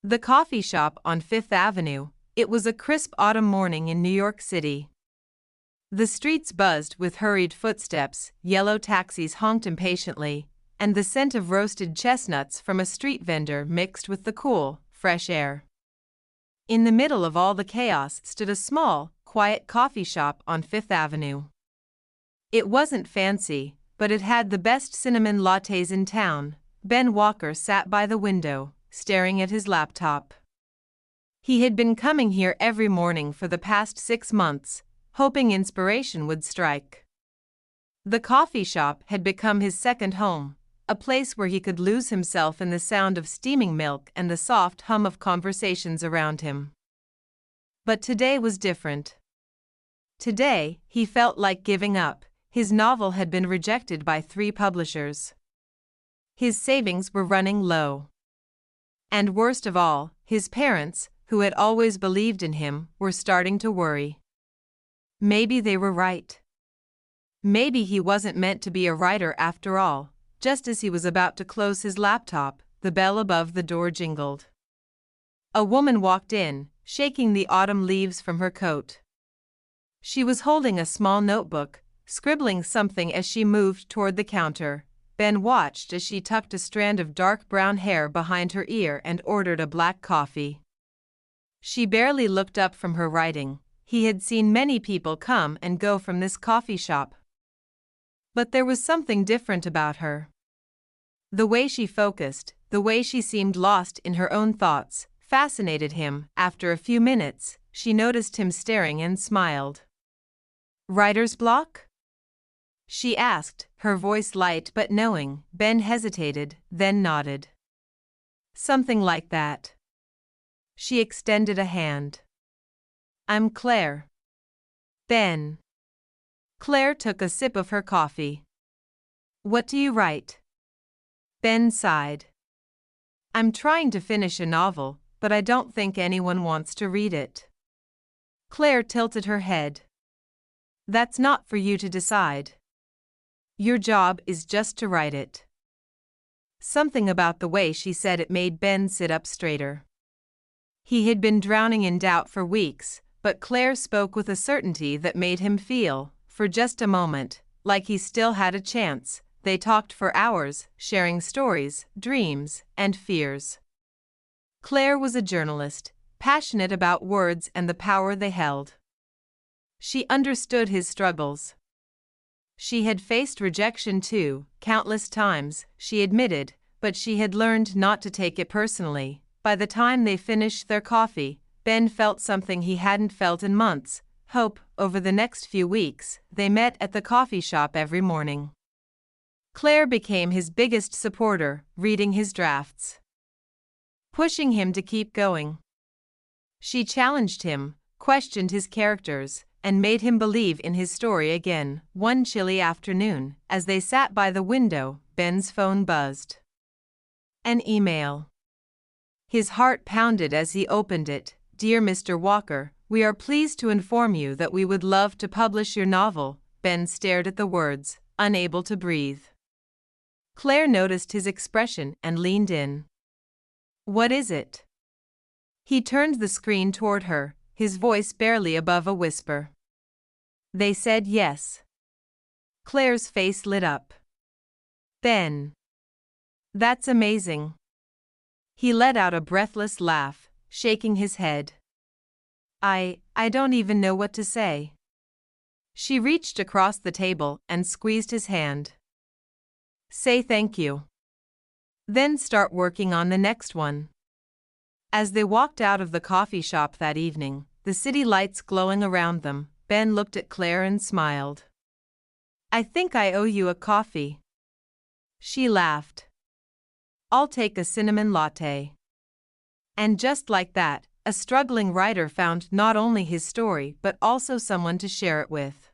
The coffee shop on Fifth Avenue. It was a crisp autumn morning in New York City. The streets buzzed with hurried footsteps, yellow taxis honked impatiently, and the scent of roasted chestnuts from a street vendor mixed with the cool, fresh air. In the middle of all the chaos stood a small, quiet coffee shop on Fifth Avenue. It wasn't fancy, but it had the best cinnamon lattes in town. Ben Walker sat by the window, staring at his laptop. He had been coming here every morning for the past 6 months, hoping inspiration would strike. The coffee shop had become his second home, a place where he could lose himself in the sound of steaming milk and the soft hum of conversations around him. But today was different. Today, he felt like giving up. His novel had been rejected by 3 publishers. His savings were running low. And worst of all, his parents, who had always believed in him, were starting to worry. Maybe they were right. Maybe he wasn't meant to be a writer after all. Just as he was about to close his laptop, the bell above the door jingled. A woman walked in, shaking the autumn leaves from her coat. She was holding a small notebook, scribbling something as she moved toward the counter. Ben watched as she tucked a strand of dark brown hair behind her ear and ordered a black coffee. She barely looked up from her writing. He had seen many people come and go from this coffee shop. But there was something different about her. The way she focused, the way she seemed lost in her own thoughts, fascinated him. After a few minutes, she noticed him staring and smiled. "Writer's block?" she asked, her voice light but knowing. Ben hesitated, then nodded. "Something like that." She extended a hand. "I'm Claire." "Ben." Claire took a sip of her coffee. "What do you write?" Ben sighed. "I'm trying to finish a novel, but I don't think anyone wants to read it." Claire tilted her head. "That's not for you to decide. Your job is just to write it." Something about the way she said it made Ben sit up straighter. He had been drowning in doubt for weeks, but Claire spoke with a certainty that made him feel, for just a moment, like he still had a chance. They talked for hours, sharing stories, dreams, and fears. Claire was a journalist, passionate about words and the power they held. She understood his struggles. She had faced rejection too, countless times, she admitted, but she had learned not to take it personally. By the time they finished their coffee, Ben felt something he hadn't felt in months, hope. Over the next few weeks, they met at the coffee shop every morning. Claire became his biggest supporter, reading his drafts, pushing him to keep going. She challenged him, questioned his characters, and made him believe in his story again. One chilly afternoon, as they sat by the window, Ben's phone buzzed. An email. His heart pounded as he opened it. "Dear Mr. Walker, we are pleased to inform you that we would love to publish your novel." Ben stared at the words, unable to breathe. Claire noticed his expression and leaned in. "What is it?" He turned the screen toward her, his voice barely above a whisper. "They said yes." Claire's face lit up. "Ben. That's amazing." He let out a breathless laugh, shaking his head. I don't even know what to say." She reached across the table and squeezed his hand. "Say thank you. Then start working on the next one." As they walked out of the coffee shop that evening, the city lights glowing around them, Ben looked at Claire and smiled. "I think I owe you a coffee." She laughed. "I'll take a cinnamon latte." And just like that, a struggling writer found not only his story but also someone to share it with.